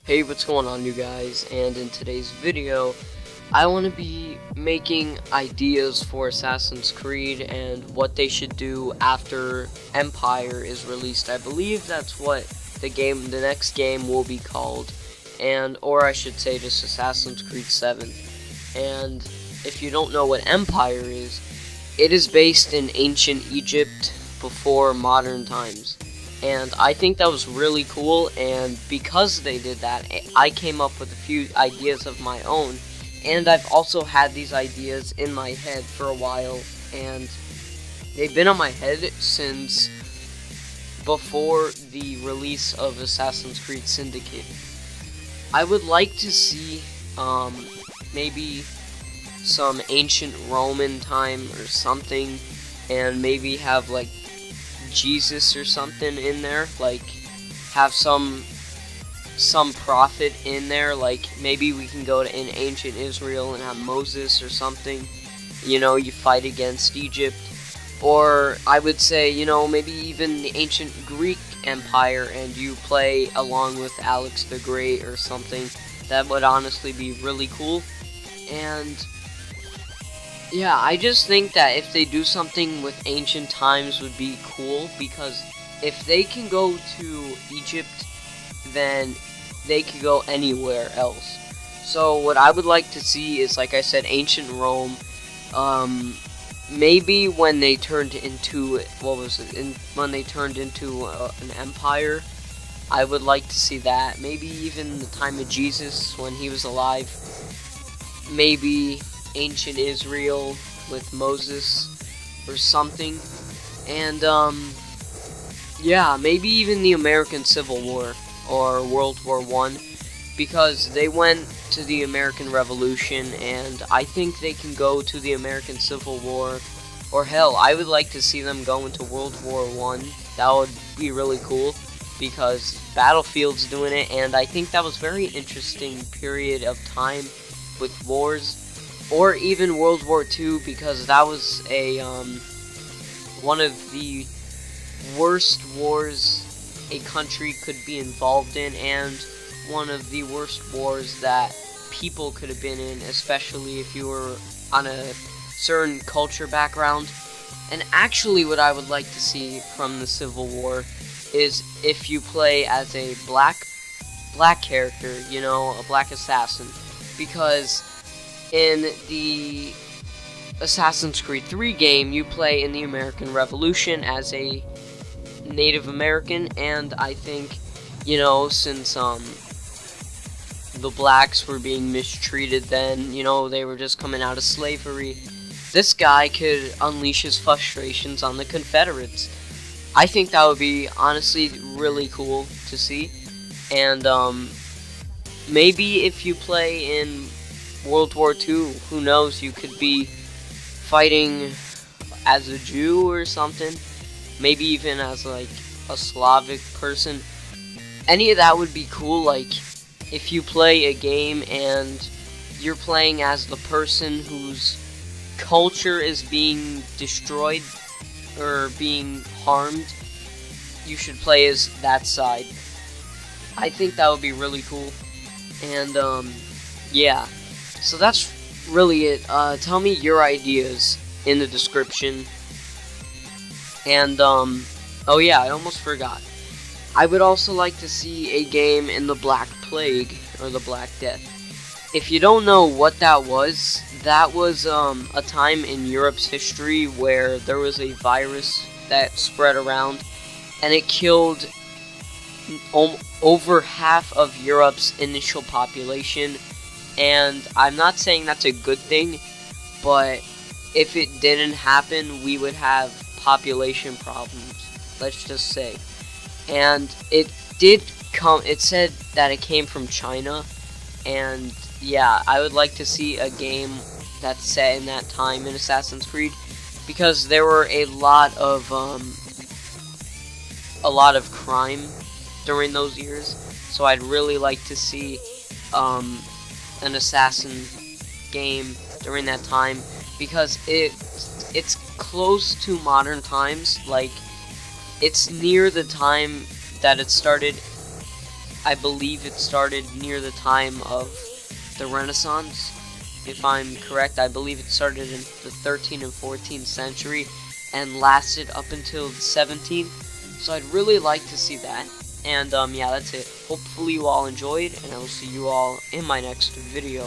Hey, what's going on, you guys? And in today's video, I want to be making ideas for Assassin's Creed and what they should do after Empire is released. I believe that's what the next game will be called, or I should say just Assassin's Creed 7. And if you don't know what Empire is, it is based in ancient Egypt before modern times. And I think that was really cool, and because they did that, I came up with a few ideas of my own, and I've also had these ideas in my head for a while, and they've been on my head since before the release of Assassin's Creed Syndicate. I would like to see maybe some ancient Roman time or something, and maybe have like Jesus or something in there, like have some prophet in there, like maybe we can go to in ancient Israel and have Moses or something, you fight against Egypt. Or I would say, maybe even the ancient Greek Empire and you play along with Alex the Great or something. That would honestly be really cool. And yeah, I just think that if they do something with ancient times would be cool, because if they can go to Egypt, then they could go anywhere else. So what I would like to see is, like I said, ancient Rome. Maybe when they turned into, when they turned into an empire, I would like to see that. Maybe even the time of Jesus when he was alive. Maybe ancient Israel with Moses or something. And yeah, maybe even the American Civil War or World War I, because they went to the American Revolution, and I think they can go to the American Civil War, or hell, I would like to see them go into World War I. That would be really cool, because Battlefield's doing it, and I think that was very interesting period of time with wars. Or even World War II, because that was a one of the worst wars a country could be involved in, and one of the worst wars that people could have been in, especially if you were on a certain culture background. And actually what I would like to see from the Civil War is if you play as a black character, a black assassin, because in the Assassin's Creed 3 game, you play in the American Revolution as a Native American, and I think, since the blacks were being mistreated then, they were just coming out of slavery, this guy could unleash his frustrations on the Confederates. I think that would be honestly really cool to see. And maybe if you play in World War II, who knows, you could be fighting as a Jew or something, maybe even as like a Slavic person. Any of that would be cool. Like if you play a game and you're playing as the person whose culture is being destroyed or being harmed, you should play as that side. I think that would be really cool. And yeah. So that's really it. Tell me your ideas in the description. And, oh yeah, I almost forgot. I would also like to see a game in the Black Plague, or the Black Death. If you don't know what that was a time in Europe's history where there was a virus that spread around, and it killed over half of Europe's initial population. And I'm not saying that's a good thing, but if it didn't happen, we would have population problems, let's just say. And it said that it came from China, and yeah, I would like to see a game that's set in that time in Assassin's Creed, because there were a lot of crime during those years, so I'd really like to see an assassin game during that time, because it's close to modern times. Like, it's near the time that it started I believe it started near the time of the Renaissance. If I'm correct, I believe it started in the 13th and 14th century and lasted up until the 17th. So I'd really like to see that. And yeah, that's it. Hopefully you all enjoyed, and I will see you all in my next video.